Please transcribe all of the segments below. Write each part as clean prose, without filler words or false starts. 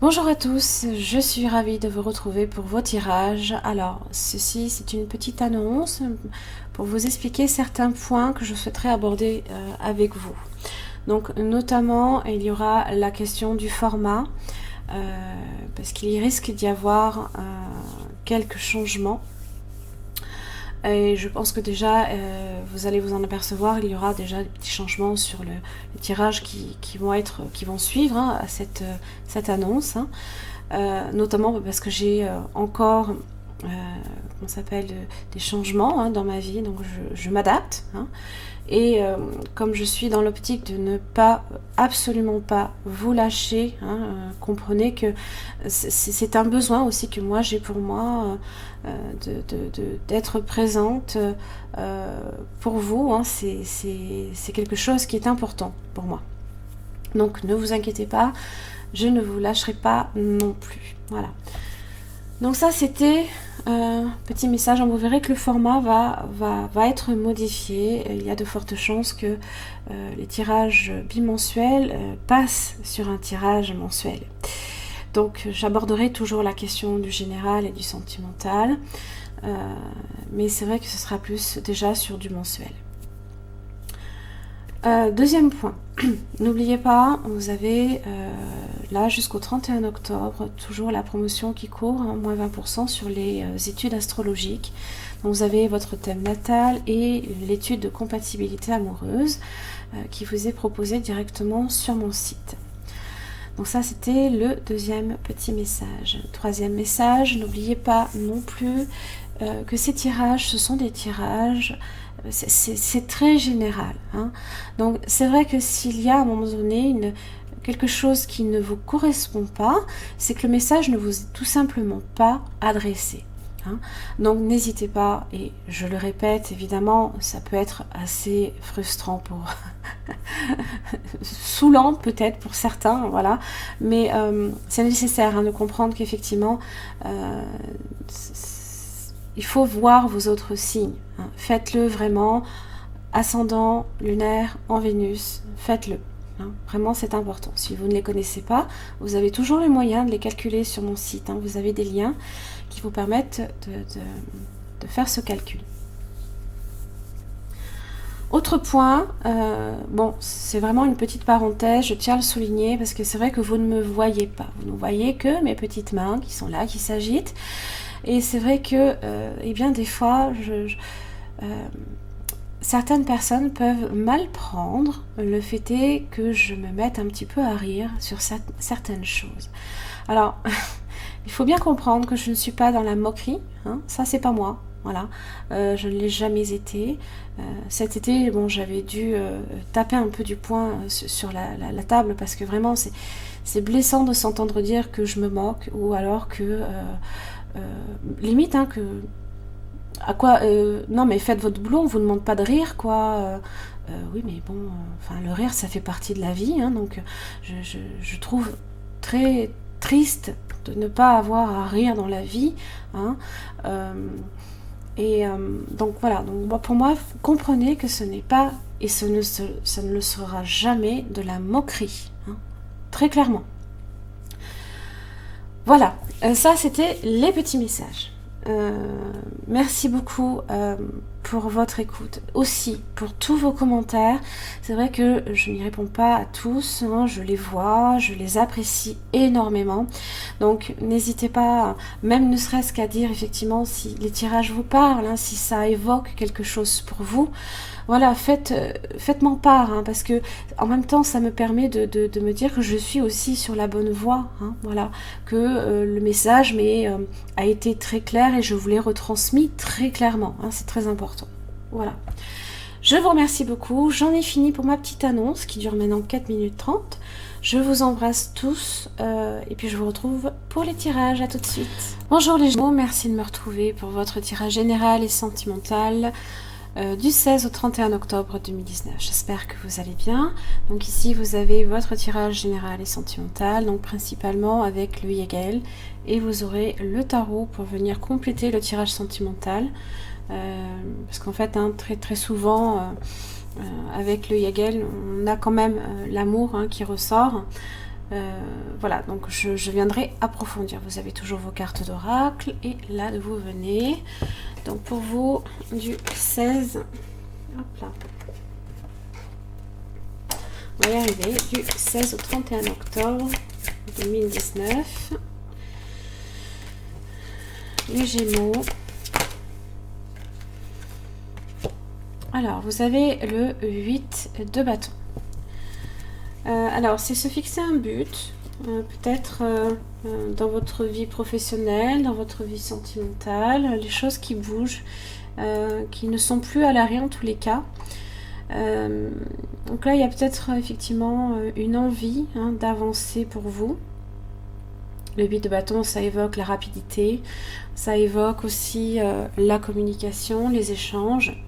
Bonjour à tous, je suis ravie de vous retrouver pour vos tirages. Alors, ceci c'est une petite annonce pour vous expliquer certains points que je souhaiterais aborder avec vous. Donc, notamment, il y aura la question du format, parce qu'il risque d'y avoir quelques changements. Et je pense que déjà, vous allez vous en apercevoir, il y aura déjà des petits changements sur les tirages qui vont suivre à cette annonce. Notamment parce que j'ai encore des changements dans ma vie, donc je m'adapte. Et comme je suis dans l'optique de ne pas, absolument pas vous lâcher, comprenez que c'est un besoin aussi que moi j'ai pour moi d'être présente pour vous. C'est quelque chose qui est important pour moi. Donc ne vous inquiétez pas, je ne vous lâcherai pas non plus. Voilà. Donc ça c'était petit message. Vous verrez que le format va être modifié. Il y a de fortes chances que les tirages bimensuels passent sur un tirage mensuel. Donc j'aborderai toujours la question du général et du sentimental. Mais c'est vrai que ce sera plus déjà sur du mensuel. Deuxième point, n'oubliez pas, vous avez là jusqu'au 31 octobre toujours la promotion qui court, moins 20% sur les études astrologiques. Donc vous avez votre thème natal et l'étude de compatibilité amoureuse qui vous est proposée directement sur mon site. Donc ça c'était le deuxième petit message. Troisième message, n'oubliez pas non plus que ces tirages, ce sont des tirages, c'est très général. Donc c'est vrai que s'il y a à un moment donné quelque chose qui ne vous correspond pas, c'est que le message ne vous est tout simplement pas adressé. Donc n'hésitez pas, et je le répète, évidemment, ça peut être assez frustrant saoulant peut-être pour certains, voilà, mais c'est nécessaire de comprendre qu'effectivement, il faut voir vos autres signes. Faites-le vraiment, ascendant, lunaire, en Vénus, faites-le. Vraiment, c'est important. Si vous ne les connaissez pas, vous avez toujours les moyens de les calculer sur mon site. Vous avez des liens qui vous permettent de faire ce calcul. Autre point, bon, c'est vraiment une petite parenthèse, je tiens à le souligner parce que c'est vrai que vous ne me voyez pas. Vous ne voyez que mes petites mains qui sont là, qui s'agitent. Et c'est vrai que, eh bien, des fois, certaines personnes peuvent mal prendre le fait est que je me mette un petit peu à rire sur certaines choses. Alors, il faut bien comprendre que je ne suis pas dans la moquerie, ça c'est pas moi, voilà, je ne l'ai jamais été. Cet été, bon, j'avais dû taper un peu du poing sur la table parce que vraiment c'est blessant de s'entendre dire que je me moque ou alors que limite que à quoi non mais faites votre boulot, on vous demande pas de rire quoi. Oui mais bon, enfin le rire ça fait partie de la vie, donc je trouve très triste de ne pas avoir à rire dans la vie, donc voilà, donc pour moi comprenez que ce n'est pas et ça ne le sera jamais de la moquerie, très clairement. Voilà, ça c'était les petits messages. Merci beaucoup pour votre écoute, aussi pour tous vos commentaires. C'est vrai que je n'y réponds pas à tous, je les vois, je les apprécie énormément. Donc n'hésitez pas, même ne serait-ce qu'à dire effectivement si les tirages vous parlent, si ça évoque quelque chose pour vous. Voilà, faites-m'en part, parce que en même temps ça me permet de me dire que je suis aussi sur la bonne voie, voilà, que le message a été très clair et je vous l'ai retransmis très clairement, c'est très important. Voilà. Je vous remercie beaucoup, j'en ai fini pour ma petite annonce qui dure maintenant 4 minutes 30. Je vous embrasse tous et puis je vous retrouve pour les tirages, à tout de suite. Bonjour les Gémeaux, merci de me retrouver pour votre tirage général et sentimental du 16 au 31 octobre 2019. J'espère que vous allez bien. Donc ici vous avez votre tirage général et sentimental, donc principalement avec le Yegel, et vous aurez le tarot pour venir compléter le tirage sentimental, parce qu'en fait très très souvent avec le Yegel on a quand même l'amour qui ressort, Voilà, donc je viendrai approfondir. Vous avez toujours vos cartes d'oracle et là vous venez. Donc pour vous, du 16, hop là, on va y arriver, du 16 au 31 octobre 2019. Les Gémeaux. Alors, vous avez le 8 de bâton. Alors, c'est se fixer un but, peut-être dans votre vie professionnelle, dans votre vie sentimentale, les choses qui bougent, qui ne sont plus à l'arrêt en tous les cas. Donc là, il y a peut-être effectivement une envie d'avancer pour vous. Le 8 de bâton, ça évoque la rapidité, ça évoque aussi la communication, les échanges.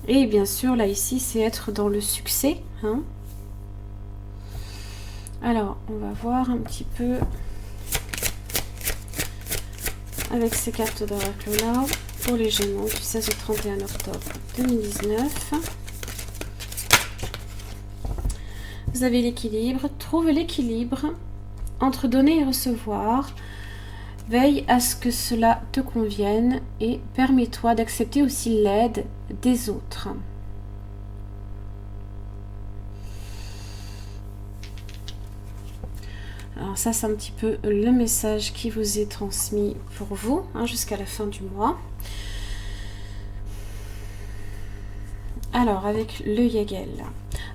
Et bien sûr, là, ici, c'est être dans le succès. Alors, on va voir un petit peu avec ces cartes d'oracle-là pour les Gémeaux du 16 au 31 octobre 2019. Vous avez l'équilibre. Trouve l'équilibre entre donner et recevoir. Veille à ce que cela te convienne et permets-toi d'accepter aussi l'aide des autres. Alors ça, c'est un petit peu le message qui vous est transmis pour vous jusqu'à la fin du mois. Alors, avec le Yagel.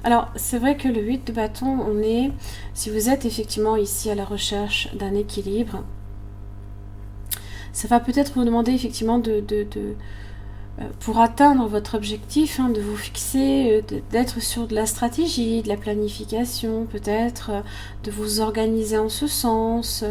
Alors, c'est vrai que le 8 de bâton, on est, si vous êtes effectivement ici à la recherche d'un équilibre, ça va peut-être vous demander effectivement pour atteindre votre objectif, de vous fixer, d'être sur de la stratégie, de la planification, peut-être, de vous organiser en ce sens,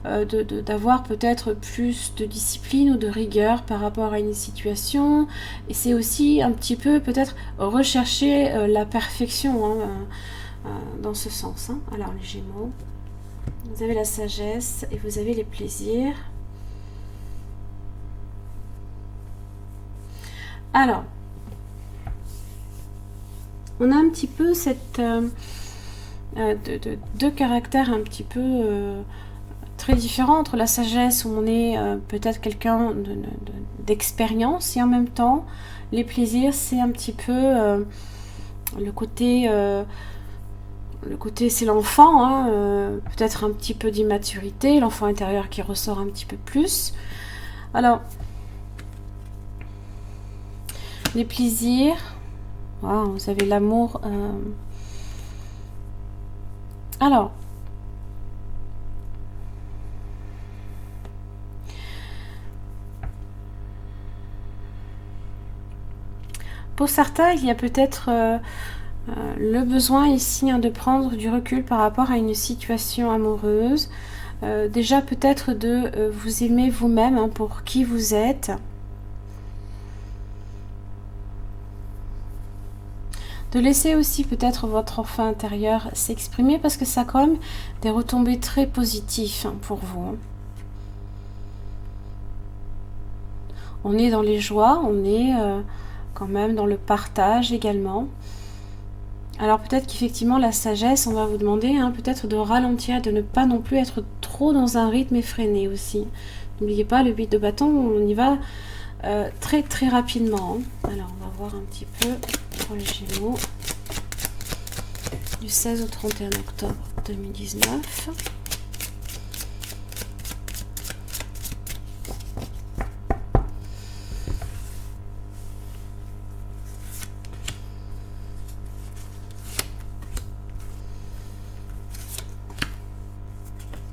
d'avoir peut-être plus de discipline ou de rigueur par rapport à une situation. Et c'est aussi un petit peu peut-être rechercher la perfection dans ce sens. Alors les Gémeaux, vous avez la sagesse et vous avez les plaisirs. Alors, on a un petit peu cette deux caractères un petit peu très différents entre la sagesse où on est peut-être quelqu'un d'expérience et en même temps les plaisirs c'est un petit peu le côté c'est l'enfant, peut-être un petit peu d'immaturité, l'enfant intérieur qui ressort un petit peu plus. Alors les plaisirs, vous avez l'amour. Alors, pour certains, il y a peut-être le besoin ici de prendre du recul par rapport à une situation amoureuse. Déjà peut-être de vous aimer vous-même pour qui vous êtes. De laisser aussi peut-être votre enfant intérieur s'exprimer parce que ça a quand même des retombées très positives pour vous. On est dans les joies, on est quand même dans le partage également. Alors peut-être qu'effectivement la sagesse, on va vous demander peut-être de ralentir, de ne pas non plus être trop dans un rythme effréné aussi. N'oubliez pas, le 8 de bâton, on y va très très rapidement. Alors on va voir un petit peu pour les Gémeaux du 16 au 31 octobre 2019.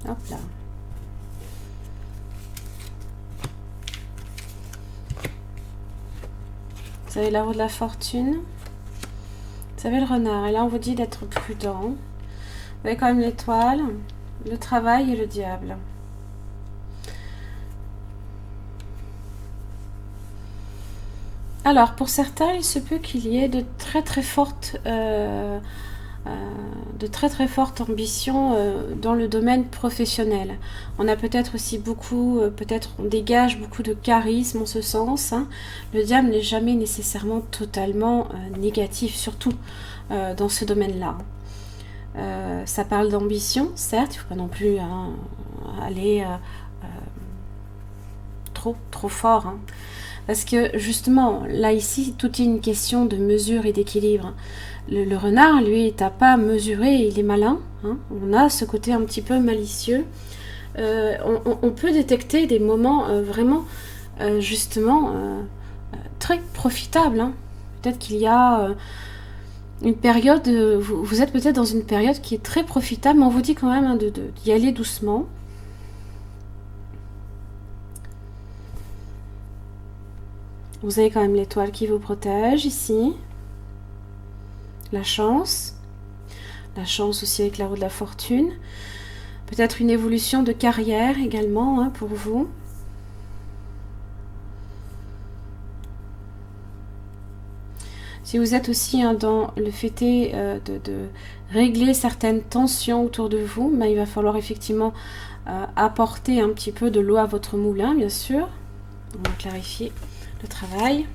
Hop là. Vous avez la roue de la fortune. Vous avez le renard. Et là, on vous dit d'être prudent. Vous avez quand même l'étoile, le travail et le diable. Alors, pour certains, il se peut qu'il y ait de très très fortes de très très fortes ambitions dans le domaine professionnel. On a peut-être aussi beaucoup, peut-être on dégage beaucoup de charisme en ce sens. Hein. Le diable n'est jamais nécessairement totalement négatif, surtout dans ce domaine-là. Ça parle d'ambition, certes, il ne faut pas non plus aller trop fort. Hein. Parce que justement, là ici, tout est une question de mesure et d'équilibre. Le renard, lui, est à pas mesurer, il est malin. Hein. On a ce côté un petit peu malicieux. On peut détecter des moments vraiment, justement, très profitables. Hein. Peut-être qu'il y a une période, vous êtes peut-être dans une période qui est très profitable, mais on vous dit quand même hein, d'y aller doucement. Vous avez quand même l'étoile qui vous protège ici. La chance aussi avec la roue de la fortune. Peut-être une évolution de carrière également hein, pour vous. Si vous êtes aussi hein, dans le fait de régler certaines tensions autour de vous, ben, il va falloir effectivement apporter un petit peu de l'eau à votre moulin, bien sûr. On va clarifier le travail.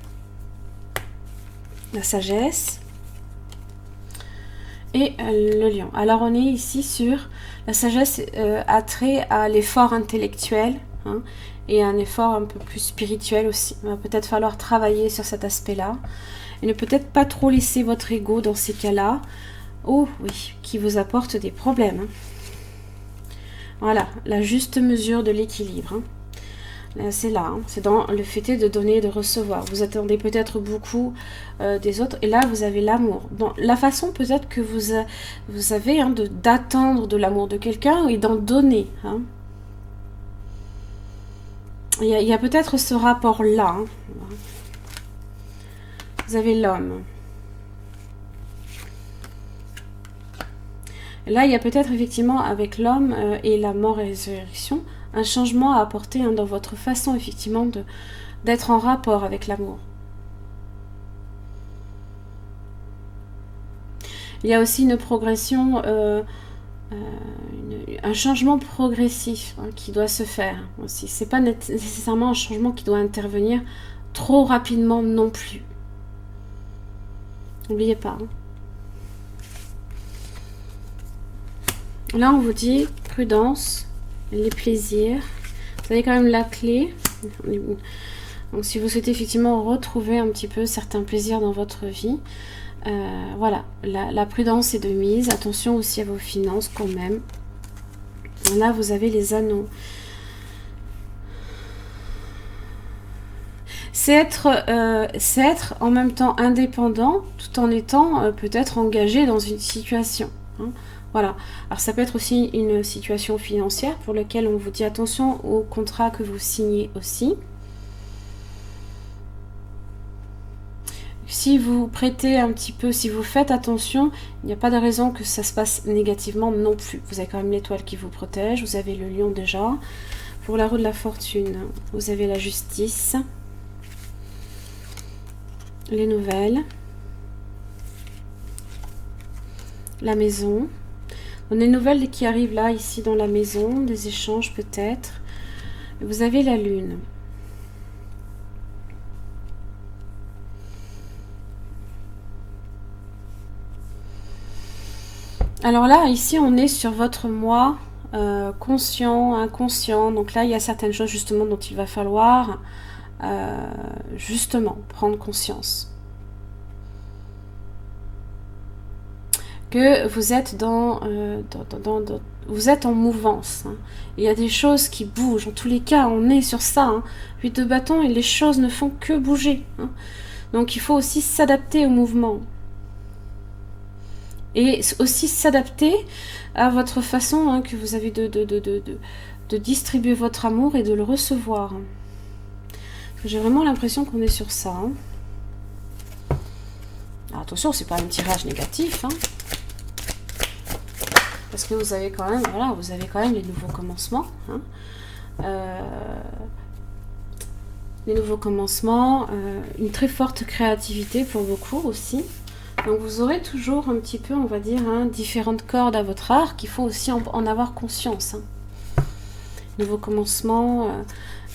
La sagesse. Et le lion. Alors on est ici sur la sagesse a trait à l'effort intellectuel hein, et un effort un peu plus spirituel aussi. Il va peut-être falloir travailler sur cet aspect-là et ne peut-être pas trop laisser votre ego dans ces cas-là. Oh oui, qui vous apporte des problèmes. Hein. Voilà, la juste mesure de l'équilibre. Hein. C'est là, hein. C'est dans le fait de donner et de recevoir. Vous attendez peut-être beaucoup des autres. Et là, vous avez l'amour. Dans la façon peut-être que vous avez hein, d'attendre de l'amour de quelqu'un et d'en donner. Hein. Il y a peut-être ce rapport-là. Hein. Vous avez l'homme. Là, il y a peut-être effectivement avec l'homme et la mort et la résurrection, un changement à apporter hein, dans votre façon effectivement d'être en rapport avec l'amour. Il y a aussi une progression, un changement progressif hein, qui doit se faire aussi. C'est pas nécessairement un changement qui doit intervenir trop rapidement non plus. N'oubliez pas. Hein. Là, on vous dit prudence. Les plaisirs. Vous avez quand même la clé. Donc si vous souhaitez effectivement retrouver un petit peu certains plaisirs dans votre vie, voilà, la prudence est de mise. Attention aussi à vos finances quand même. Là, vous avez les anneaux. C'est être en même temps indépendant tout en étant peut-être engagé dans une situation. Hein. Voilà. Alors ça peut être aussi une situation financière pour laquelle on vous dit attention au contrat que vous signez aussi. Si vous prêtez un petit peu, si vous faites attention, il n'y a pas de raison que ça se passe négativement non plus. Vous avez quand même l'étoile qui vous protège, vous avez le lion déjà. Pour la roue de la fortune, vous avez la justice, les nouvelles, la maison. On a des nouvelles qui arrivent là, ici dans la maison, des échanges peut-être. Vous avez la lune. Alors là, ici, on est sur votre moi conscient, inconscient. Donc là, il y a certaines choses justement dont il va falloir justement prendre conscience. Que vous êtes vous êtes en mouvance. Hein. Il y a des choses qui bougent. En tous les cas, on est sur ça. Hein. 8 de bâton et les choses ne font que bouger. Hein. Donc il faut aussi s'adapter au mouvement. Et aussi s'adapter à votre façon hein, que vous avez de distribuer votre amour et de le recevoir. J'ai vraiment l'impression qu'on est sur ça. Hein. Alors, attention, c'est pas un tirage négatif. Hein. Parce que vous avez quand même, voilà, vous avez quand même les nouveaux commencements. Hein. Les nouveaux commencements, une très forte créativité pour beaucoup aussi. Donc vous aurez toujours un petit peu, on va dire, hein, différentes cordes à votre arc. Il faut aussi en avoir conscience. Hein. Nouveau commencement,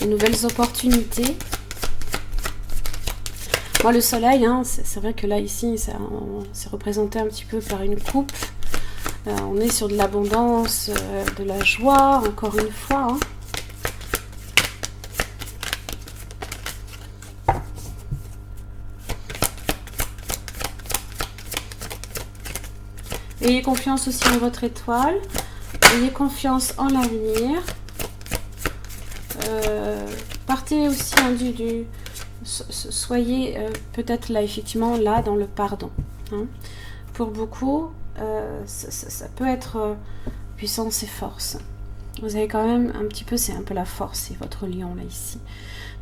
de nouvelles opportunités. Moi, le soleil, hein, c'est vrai que là, ici, c'est représenté un petit peu par une coupe. On est sur de l'abondance, de la joie, encore une fois. Hein. Ayez confiance aussi en votre étoile. Ayez confiance en l'avenir. Partez aussi hein, soyez peut-être là, effectivement, là, dans le pardon. Hein. Pour beaucoup, ça peut être puissance et force. Vous avez quand même un petit peu, c'est un peu la force, c'est votre lion, là, ici.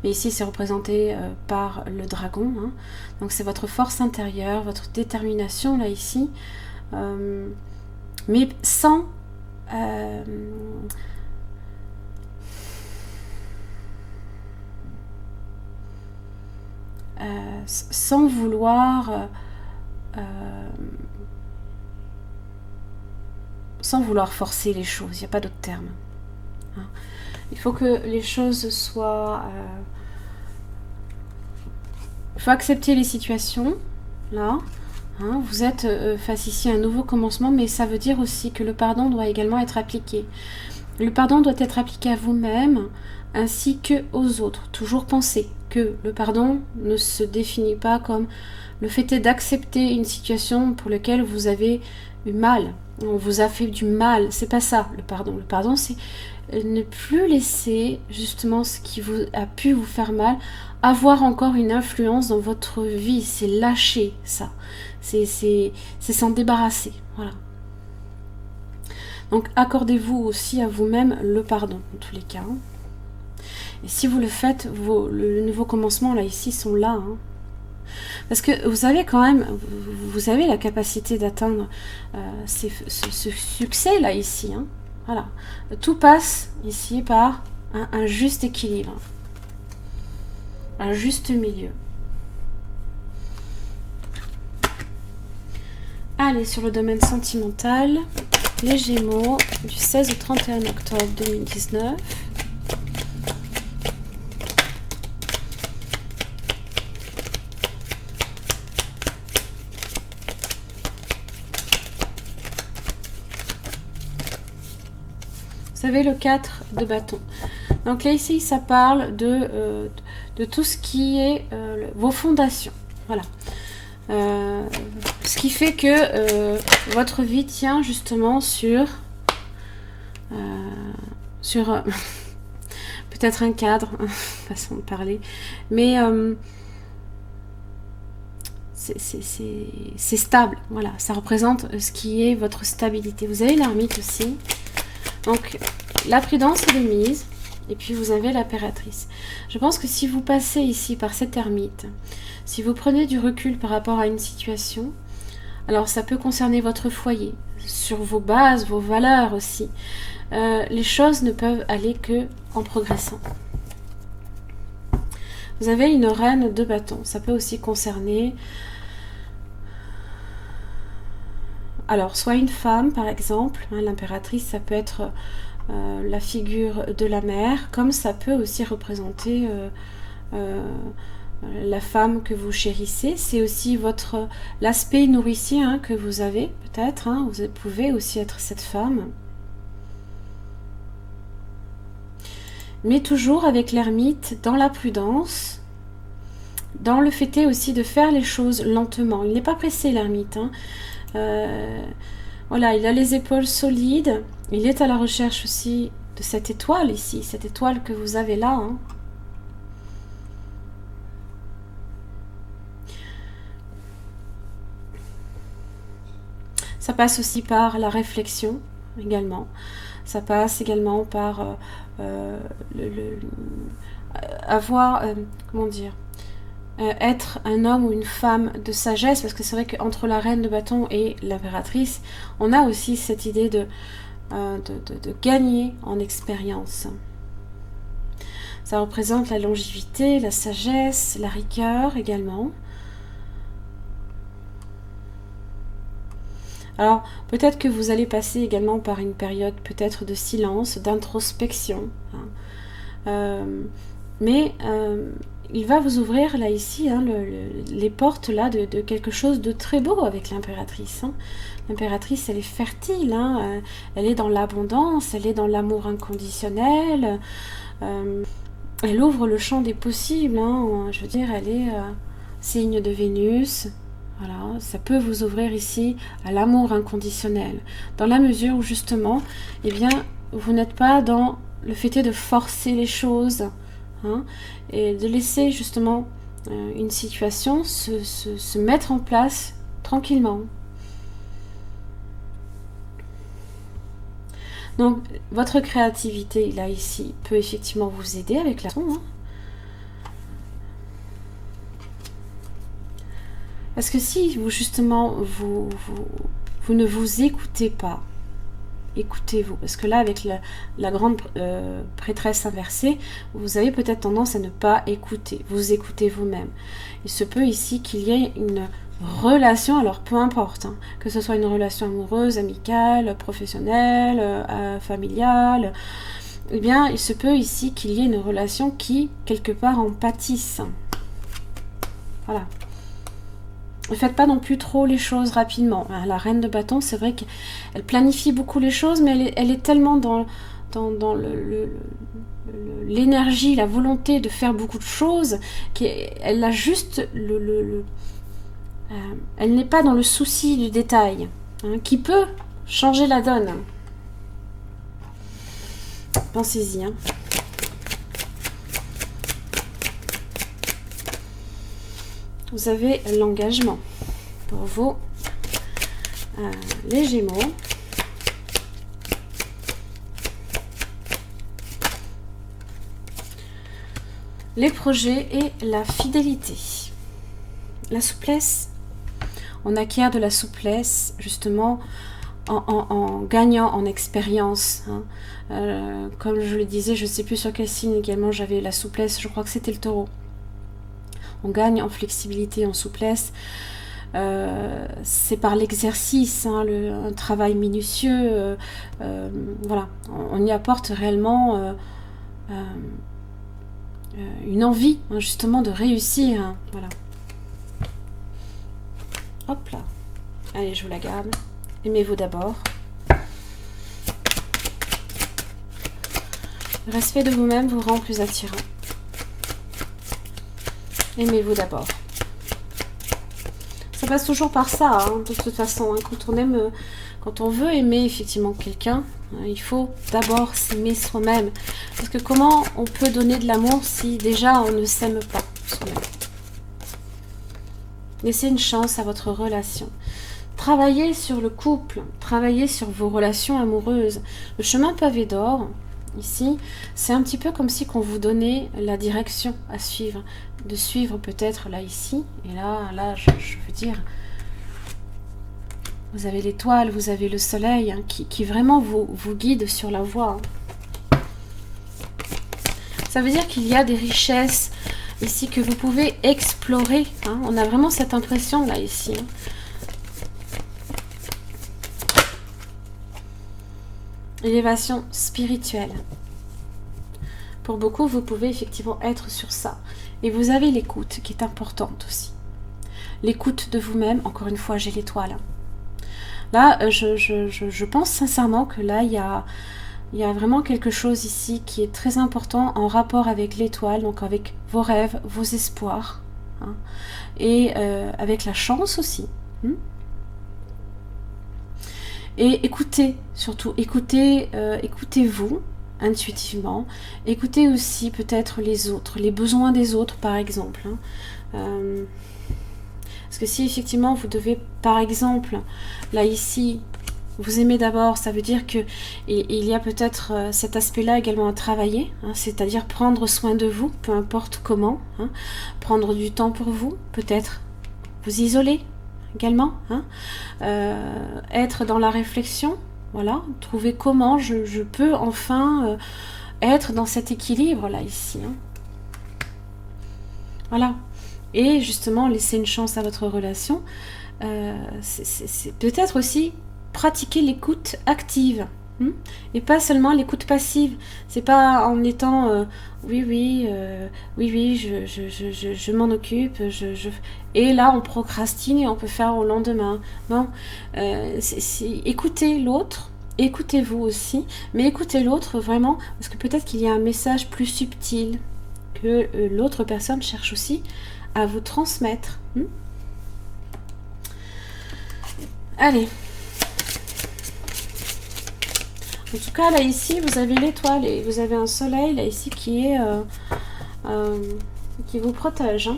Mais ici, c'est représenté par le dragon. Hein. Donc, c'est votre force intérieure, votre détermination, là, ici. Mais sans sans vouloir forcer les choses, il n'y a pas d'autre terme. Hein. Il faut que les choses soient... il faut accepter les situations, là. Hein, vous êtes face ici à un nouveau commencement, mais ça veut dire aussi que le pardon doit également être appliqué. Le pardon doit être appliqué à vous-même ainsi que aux autres. Toujours penser que le pardon ne se définit pas comme le fait d'accepter une situation pour laquelle vous avez eu mal. On vous a fait du mal. C'est pas ça le pardon. Le pardon, c'est ne plus laisser justement ce qui a pu vous faire mal avoir encore une influence dans votre vie. C'est lâcher ça. C'est s'en débarrasser. Voilà. Donc accordez-vous aussi à vous-même le pardon, en tous les cas. Et si vous le faites, le nouveau commencement, là, ici, sont là. Hein. Parce que vous avez quand même, vous avez la capacité d'atteindre ce succès, là, ici. Hein. Voilà. Tout passe, ici, par un juste équilibre. Un juste milieu. Allez, sur le domaine sentimental, les Gémeaux, du 16 au 31 octobre 2019. Vous savez, le 4 de bâton. Donc là, ici, ça parle de tout ce qui est vos fondations. Voilà. Ce qui fait que votre vie tient justement sur peut-être un cadre, façon de parler, mais c'est stable. Voilà, ça représente ce qui est votre stabilité. Vous avez l'ermite aussi. Donc, la prudence est de mise. Et puis, vous avez l'impératrice. Je pense que si vous passez ici par cette ermite, si vous prenez du recul par rapport à une situation, alors ça peut concerner votre foyer, sur vos bases, vos valeurs aussi. Les choses ne peuvent aller que en progressant. Vous avez une reine de bâton. Ça peut aussi concerner... Alors, soit une femme, par exemple. Hein, l'impératrice, ça peut être... la figure de la mère, comme ça peut aussi représenter la femme que vous chérissez. C'est aussi l'aspect nourricier hein, que vous avez, peut-être. Hein, vous pouvez aussi être cette femme. Mais toujours avec l'ermite, dans la prudence, dans le fait aussi de faire les choses lentement. Il n'est pas pressé, l'ermite. Hein. Voilà, il a les épaules solides. Il est à la recherche aussi de cette étoile ici, cette étoile que vous avez là. Hein. Ça passe aussi par la réflexion également. Ça passe également par avoir, comment dire, être un homme ou une femme de sagesse, parce que c'est vrai qu'entre la reine de bâton et l'impératrice, on a aussi cette idée de gagner en expérience. Ça représente la longévité, la sagesse, la rigueur également. Alors, peut-être que vous allez passer également par une période peut-être de silence, d'introspection. Mais il va vous ouvrir là ici les portes là de quelque chose de très beau avec l'impératrice. L'impératrice, elle est fertile, elle est dans l'abondance, elle est dans l'amour inconditionnel. Elle ouvre le champ des possibles. Je veux dire, elle est signe de Vénus. Voilà, ça peut vous ouvrir ici à l'amour inconditionnel, dans la mesure où justement, eh bien, vous n'êtes pas dans le fait de forcer les choses, et de laisser justement une situation se mettre en place tranquillement. Donc, votre créativité, là, ici, peut effectivement vous aider avec la son. Parce que si vous, justement, vous ne vous écoutez pas, écoutez-vous. Parce que là, avec la grande prêtresse inversée, vous avez peut-être tendance à ne pas écouter. Vous écoutez vous-même. Il se peut ici qu'il y ait une relation, alors peu importe, que ce soit une relation amoureuse, amicale, professionnelle, familiale, eh bien, il se peut ici qu'il y ait une relation qui, quelque part, en pâtisse. Voilà. Ne faites pas non plus trop les choses rapidement. La reine de bâton, c'est vrai qu'elle planifie beaucoup les choses, mais elle est tellement dans l'énergie, la volonté de faire beaucoup de choses, qu'elle a juste elle n'est pas dans le souci du détail, qui peut changer la donne. Pensez-y. Vous avez l'engagement pour vous, les Gémeaux. Les projets et la fidélité. La souplesse. On acquiert de la souplesse justement en gagnant en expérience. Comme je le disais, je ne sais plus sur quel signe également j'avais la souplesse, je crois que c'était le Taureau. On gagne en flexibilité, en souplesse. C'est par l'exercice, un travail minutieux. Voilà, on y apporte réellement une envie, justement, de réussir. Voilà. Hop là. Allez, je vous la garde. Aimez-vous d'abord. Le respect de vous-même vous rend plus attirant. Aimez-vous d'abord. Ça passe toujours par ça, de toute façon. Quand on veut aimer effectivement quelqu'un, il faut d'abord s'aimer soi-même. Parce que comment on peut donner de l'amour si déjà on ne s'aime pas soi-même? Laissez une chance à votre relation. Travaillez sur le couple, travaillez sur vos relations amoureuses. Le chemin pavé d'or, ici, c'est un petit peu comme si qu'on vous donnait la direction à suivre. De suivre peut-être là, ici, et là, je veux dire, vous avez l'étoile, vous avez le soleil, qui vraiment vous guide sur la voie. Ça veut dire qu'il y a des richesses ici que vous pouvez explorer. On a vraiment cette impression là, ici. Élévation spirituelle. Pour beaucoup, vous pouvez effectivement être sur ça. Et vous avez l'écoute qui est importante aussi. L'écoute de vous-même. Encore une fois, j'ai l'étoile. Là, je pense sincèrement que là, il y a vraiment quelque chose ici qui est très important en rapport avec l'étoile, donc avec vos rêves, vos espoirs. Et avec la chance aussi. Et écoutez, surtout, écoutez-vous intuitivement. Écoutez aussi peut-être les autres, les besoins des autres par exemple. Parce que si effectivement vous devez, par exemple, là ici, vous aimez d'abord, ça veut dire que il y a peut-être cet aspect-là également à travailler, c'est-à-dire prendre soin de vous, peu importe comment, prendre du temps pour vous, peut-être vous isoler également, être dans la réflexion, voilà, trouver comment je peux enfin être dans cet équilibre là ici. Voilà. Et justement laisser une chance à votre relation, c'est peut-être aussi pratiquer l'écoute active. Et pas seulement l'écoute passive. C'est pas en étant oui, je m'en occupe, et là on procrastine et on peut faire au lendemain. Non, écoutez l'autre, écoutez-vous aussi, mais écoutez l'autre vraiment, parce que peut-être qu'il y a un message plus subtil que l'autre personne cherche aussi à vous transmettre. Allez. En tout cas, là, ici, vous avez l'étoile et vous avez un soleil, là, ici, qui vous protège.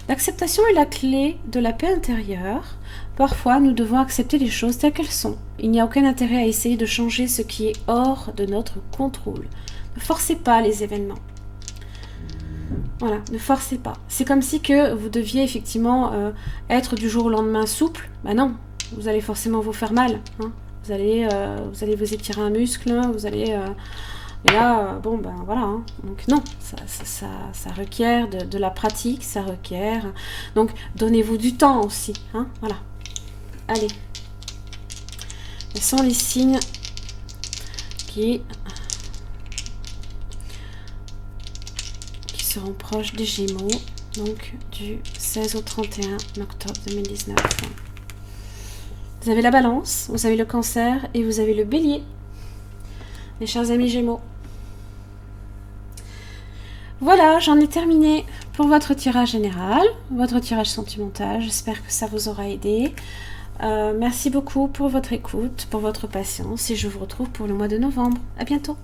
L'acceptation est la clé de la paix intérieure. Parfois, nous devons accepter les choses telles qu'elles sont. Il n'y a aucun intérêt à essayer de changer ce qui est hors de notre contrôle. Ne forcez pas les événements. Voilà, ne forcez pas. C'est comme si que vous deviez effectivement être du jour au lendemain souple. Ben non, vous allez forcément vous faire mal. Vous allez vous étirer un muscle, vous allez... et là, bon, ben voilà. Donc non, ça requiert de la pratique, ça requiert... Donc, donnez-vous du temps aussi. Voilà. Allez. Quels sont les signes qui seront proches des Gémeaux, donc du 16 au 31 octobre 2019. Vous avez la Balance, vous avez le Cancer et vous avez le Bélier, mes chers amis Gémeaux. Voilà, j'en ai terminé pour votre tirage général, votre tirage sentimental. J'espère que ça vous aura aidé. Merci beaucoup pour votre écoute, pour votre patience et je vous retrouve pour le mois de novembre. À bientôt.